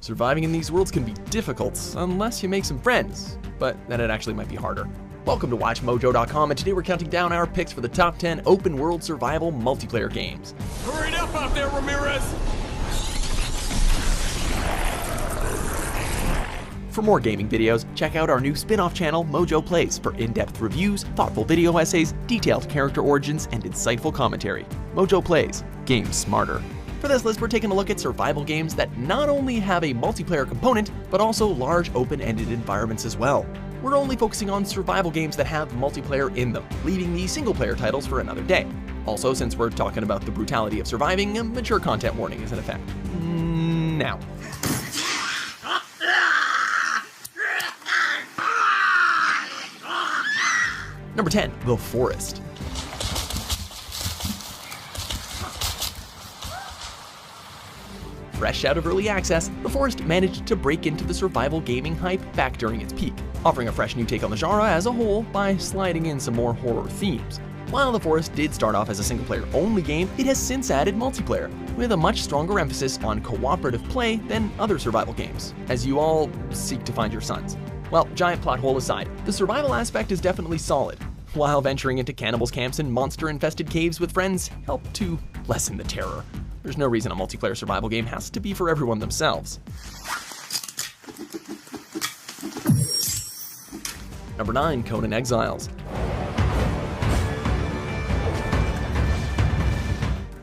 Surviving in these worlds can be difficult unless you make some friends, but then it actually might be harder. Welcome to WatchMojo.com, and today we're counting down our picks for the top 10 open world survival multiplayer games. Hurry it up out there, Ramirez! For more gaming videos, check out our new spin-off channel, Mojo Plays, for in-depth reviews, thoughtful video essays, detailed character origins, and insightful commentary. Mojo Plays, games smarter. For this list, we're taking a look at survival games that not only have a multiplayer component, but also large open-ended environments as well. We're only focusing on survival games that have multiplayer in them, leaving the single-player titles for another day. Also, since we're talking about the brutality of surviving, a mature content warning is in effect. Now. Number 10, The Forest. Fresh out of early access, The Forest managed to break into the survival gaming hype back during its peak, offering a fresh new take on the genre as a whole by sliding in some more horror themes. While The Forest did start off as a single-player only game, it has since added multiplayer, with a much stronger emphasis on cooperative play than other survival games, as you all seek to find your sons. Well, giant plot hole aside, the survival aspect is definitely solid, while venturing into cannibals' camps and monster-infested caves with friends help to lessen the terror. There's no reason a multiplayer survival game has to be for everyone themselves. Number 9, Conan Exiles.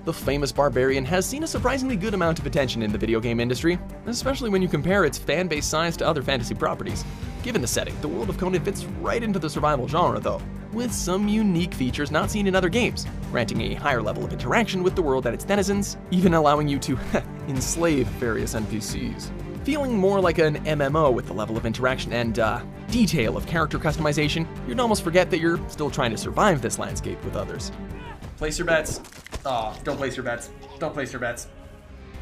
The famous barbarian has seen a surprisingly good amount of attention in the video game industry, especially when you compare its fan base size to other fantasy properties. Given the setting, the world of Conan fits right into the survival genre though, with some unique features not seen in other games, granting a higher level of interaction with the world and its denizens, even allowing you to enslave various NPCs. Feeling more like an MMO with the level of interaction and detail of character customization, you'd almost forget that you're still trying to survive this landscape with others. Place your bets. Oh, don't place your bets. Don't place your bets.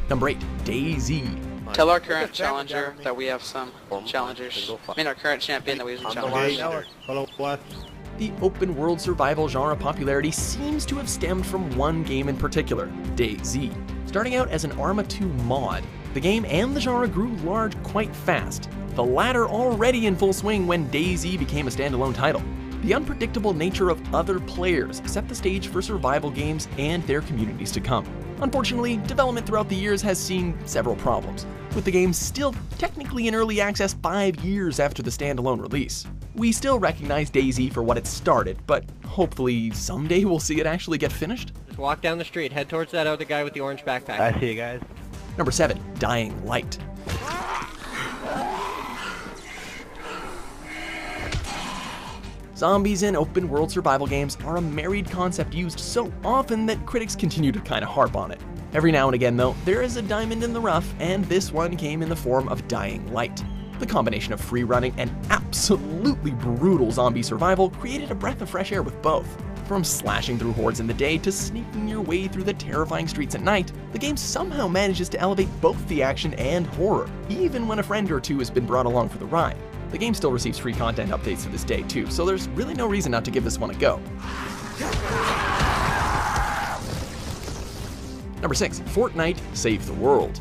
Number 8, DayZ. Tell our current challenger that we have some challengers. I mean, our current champion that we have some challengers. The open world survival genre popularity seems to have stemmed from one game in particular, DayZ. Starting out as an Arma 2 mod, the game and the genre grew large quite fast, the latter already in full swing when DayZ became a standalone title. The unpredictable nature of other players set the stage for survival games and their communities to come. Unfortunately, development throughout the years has seen several problems, with the game still technically in early access 5 years after the standalone release. We still recognize DayZ for what it started, but hopefully someday we'll see it actually get finished. Just walk down the street, head towards that other guy with the orange backpack. I see you guys. Number 7, Dying Light. Zombies in open world survival games are a married concept used so often that critics continue to kind of harp on it. Every now and again though, there is a diamond in the rough, and this one came in the form of Dying Light. The combination of free running and absolutely brutal zombie survival created a breath of fresh air with both. From slashing through hordes in the day to sneaking your way through the terrifying streets at night, the game somehow manages to elevate both the action and horror, even when a friend or two has been brought along for the ride. The game still receives free content updates to this day too, so there's really no reason not to give this one a go. Number 6, Fortnite Save the World.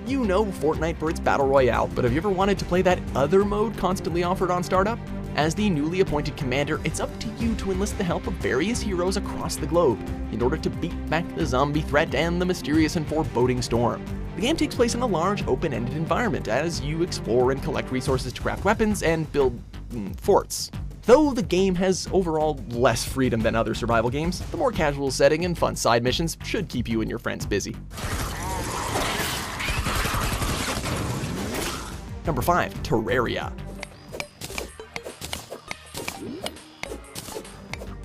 You know Fortnite for its Battle Royale, but have you ever wanted to play that other mode constantly offered on startup? As the newly appointed commander, it's up to you to enlist the help of various heroes across the globe in order to beat back the zombie threat and the mysterious and foreboding storm. The game takes place in a large open-ended environment as you explore and collect resources to craft weapons and build forts. Though the game has overall less freedom than other survival games, the more casual setting and fun side missions should keep you and your friends busy. Number 5, Terraria.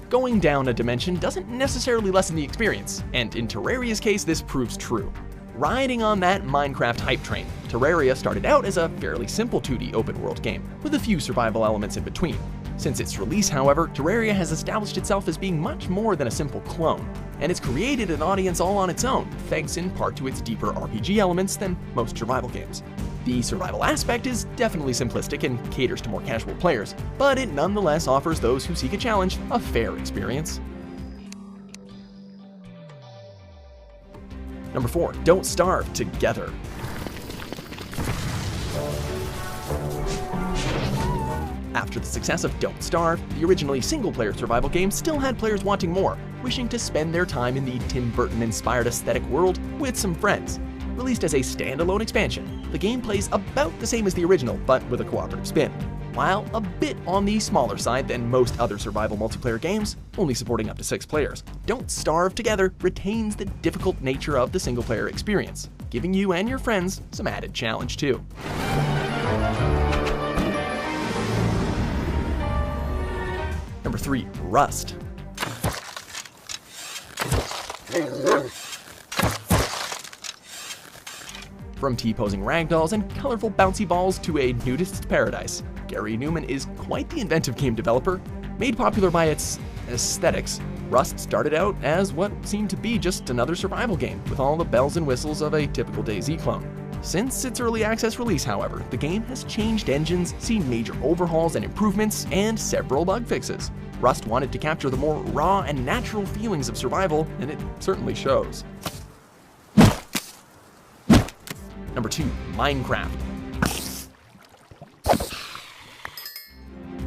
Going down a dimension doesn't necessarily lessen the experience, and in Terraria's case this proves true. Riding on that Minecraft hype train, Terraria started out as a fairly simple 2D open world game, with a few survival elements in between. Since its release, however, Terraria has established itself as being much more than a simple clone, and it's created an audience all on its own, thanks in part to its deeper RPG elements than most survival games. The survival aspect is definitely simplistic and caters to more casual players, but it nonetheless offers those who seek a challenge a fair experience. Number 4, Don't Starve Together. After the success of Don't Starve, the originally single-player survival game still had players wanting more, wishing to spend their time in the Tim Burton-inspired aesthetic world with some friends. Released as a standalone expansion, the game plays about the same as the original, but with a cooperative spin. While a bit on the smaller side than most other survival multiplayer games, only supporting up to 6 players, Don't Starve Together retains the difficult nature of the single-player experience, giving you and your friends some added challenge too. Number 3, Rust. From T-posing ragdolls and colorful bouncy balls to a nudist's paradise, Gary Newman is quite the inventive game developer. Made popular by its aesthetics, Rust started out as what seemed to be just another survival game with all the bells and whistles of a typical DayZ clone. Since its early access release, however, the game has changed engines, seen major overhauls and improvements, and several bug fixes. Rust wanted to capture the more raw and natural feelings of survival, and it certainly shows. Number 2, Minecraft.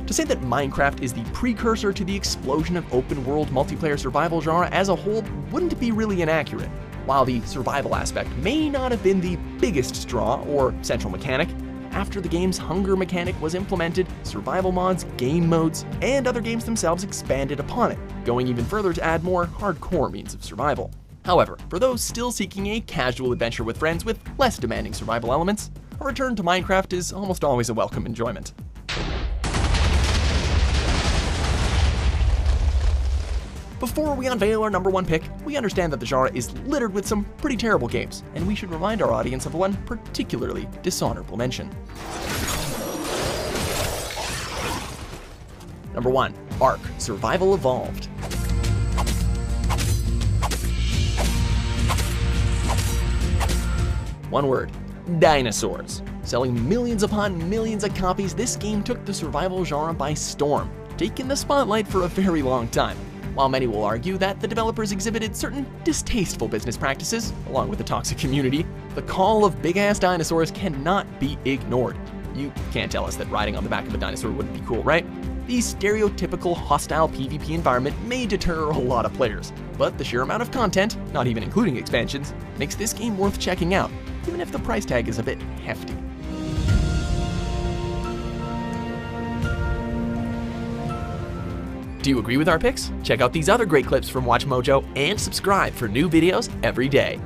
To say that Minecraft is the precursor to the explosion of open-world multiplayer survival genre as a whole wouldn't be really inaccurate. While the survival aspect may not have been the biggest draw or central mechanic, after the game's hunger mechanic was implemented, survival mods, game modes, and other games themselves expanded upon it, going even further to add more hardcore means of survival. However, for those still seeking a casual adventure with friends with less demanding survival elements, a return to Minecraft is almost always a welcome enjoyment. Before we unveil our number 1 pick, we understand that the genre is littered with some pretty terrible games, and we should remind our audience of one particularly dishonorable mention. Number 1, Ark: Survival Evolved. One word: dinosaurs. Selling millions upon millions of copies, this game took the survival genre by storm, taking the spotlight for a very long time. While many will argue that the developers exhibited certain distasteful business practices, along with a toxic community, the call of big-ass dinosaurs cannot be ignored. You can't tell us that riding on the back of a dinosaur wouldn't be cool, right? The stereotypical hostile PvP environment may deter a lot of players, but the sheer amount of content, not even including expansions, makes this game worth checking out, even if the price tag is a bit hefty. Do you agree with our picks? Check out these other great clips from WatchMojo and subscribe for new videos every day.